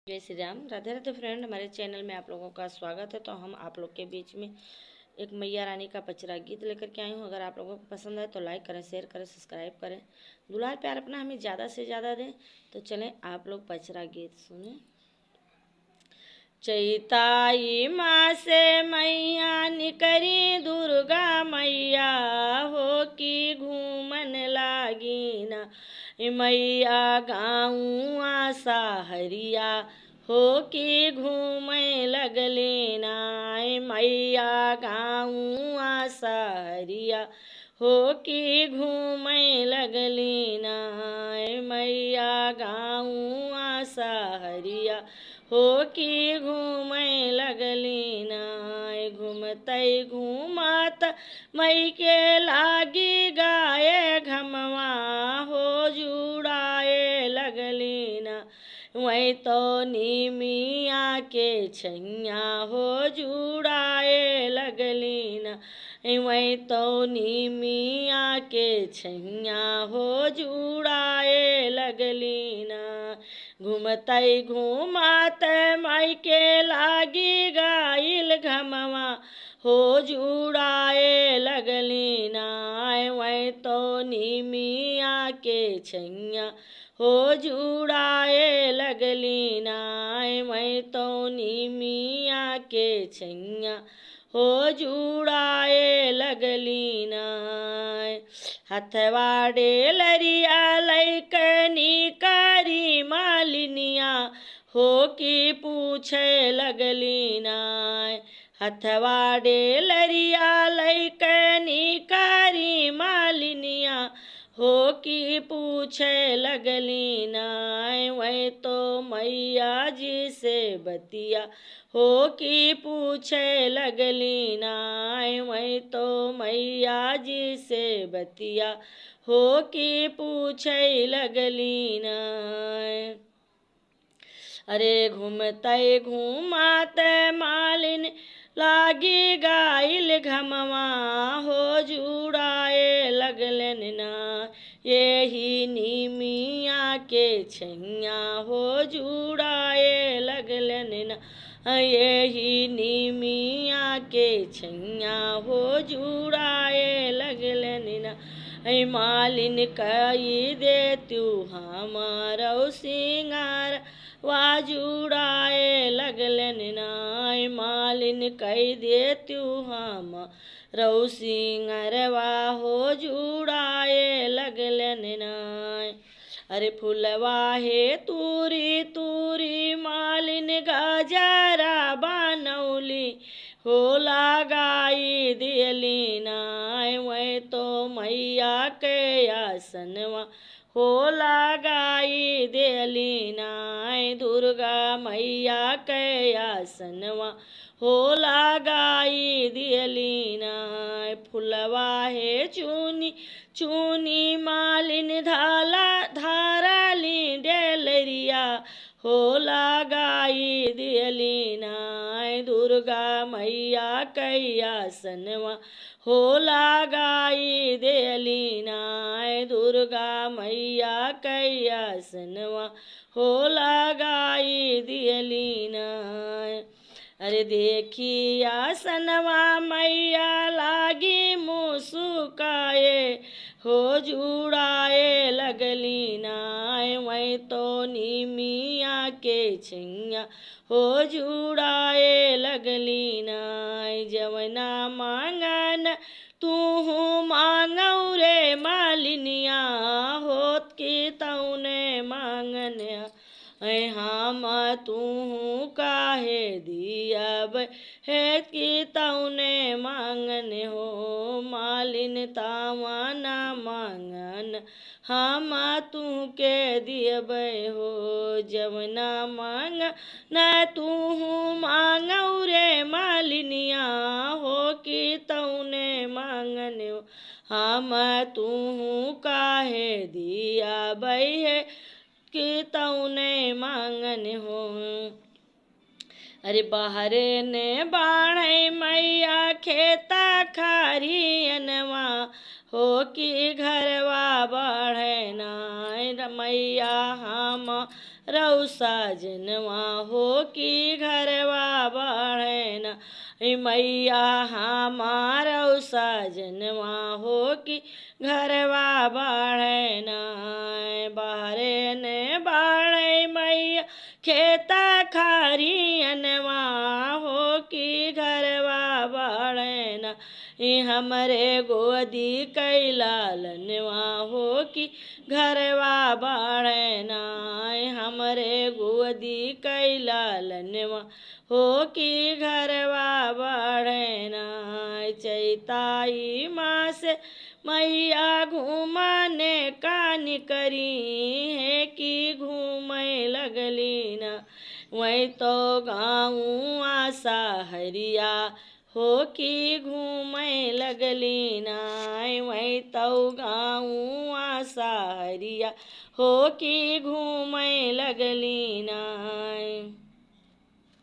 जय श्री राम। राधे राधे फ्रेंड, हमारे चैनल में आप लोगों का स्वागत है। तो हम आप लोग के बीच में एक मैया रानी का पचरा गीत लेकर के आई हूँ। अगर आप लोगों को पसंद आए तो लाइक करें, शेयर करें, सब्सक्राइब करें, दुलार प्यार अपना हमें ज़्यादा से ज़्यादा दें। तो चलें आप लोग पचरा गीत सुने। चैताई माँ से मैया निकरी दुर्गा मैया हो कि घूमन लागी ना मैया गाँव आशा हरिया हो कि घूमे लगले ना मैया गाँव आशा हरिया हो कि घूमे लगली ना मैया गाँव आशा हरिया हो कि घूमे लगली ना। घूमते घूमत मई के लागी गाये घमवा हो जुड़ाए लगली ना। वही तो नीमिया के छैया हो जुड़ाए लगली ना। वही तो नीमिया के छैया हो जुड़ाए लगली ना। घूमते घूमत माई के लागी गाइल घमवा हो जुड़ाए लगली ना। वही तो नीमिया के छैया हो जुड़ाए लगली ना। वही तो नीमिया के छैया हो जुड़ाए लगली ना। हथवा डेलरिया लैकनी कारी मालिनिया हो कि पूछे लगली ना। हथवा डेलरिया लैकनी कारी मालिनिया हो कि पूछे लगली ना। वही तो मैया जी से बतिया हो कि पूछे लगली ना। वही तो मैया जी से बतिया हो कि पूछे लगली ना। अरे घूमते घूमते मालिन लागी गाइल घमवा हो जुड़ाए लगलन ना। यही नीमिया के छैया हो जुड़ाए लगलन ना। यही नीमिया के छैया हो जुड़ाए लगलन ना। मालिन कई दे तू हमारो सिंगार वा जुड़ाए लगलन ना। मालिन कई दे तू हम रऊ सिंगरवा हो जुड़ाए लगलन ना। अरे फुलवा हे तूरी तूरी मालिन गजरा बनौली हो लगाई दियली ना। वही तो मैया के आसनवा हो लगाई दियली ना। दुर्गा मैया के आसनवा हो लगाई दियली ना। फुलवा हे चूनी चूनी मालिन धाराली डेलरिया हो लगाई दियली ना। दुर्गा मैया के आसनवा हो लगाई दियली ना। दुर्गा मैया के आसनवा हो लगाई दियली ना। अरे देखी आसनवा मैया लागी मुस्काए हो जुड़ाए लगली ना। वही तो नीमिया के छैया हो जुड़ाए लगली ना। जवना मांगन तू मांगौ रे मालिनिया होत की तौने मांगन हम तू काहे दियब है कि तौने मांगन हो। मालिन तावा ना मांगन हम तू के दियब हो। जवना मांग न तू मांगौ रे मालिनिया हो कि तौने मांगन हो। हम तू काहे दियब है कि तौने मांगन हो। अरे बाहरे ने बाढ़े मैया खेता खारियनवा हो कि घरवा बढ़े ना। मैया हम रऊ साजनवा हो कि घरवा बढ़े ना। मैया हमारा साजनवा हो कि घरवा बढ़े ना। बाहरे ने बाढ़े मैया खेता खारियनवा हो कि घरवा बढ़े ना। हमरे गोदी कैलालनवा हो कि घरवा बढ़े ना। हमरे गोदी कैलालनवा हो कि घरवा बढ़े ना। चैताई माँ से मैया घूमने का निकरी है कि घूमे लगली ना। वही तो गाँव आशा हरिया हो कि घूमे लगली ना। वही तो गाँव आशा हरिया हो कि घूमे लगली ना।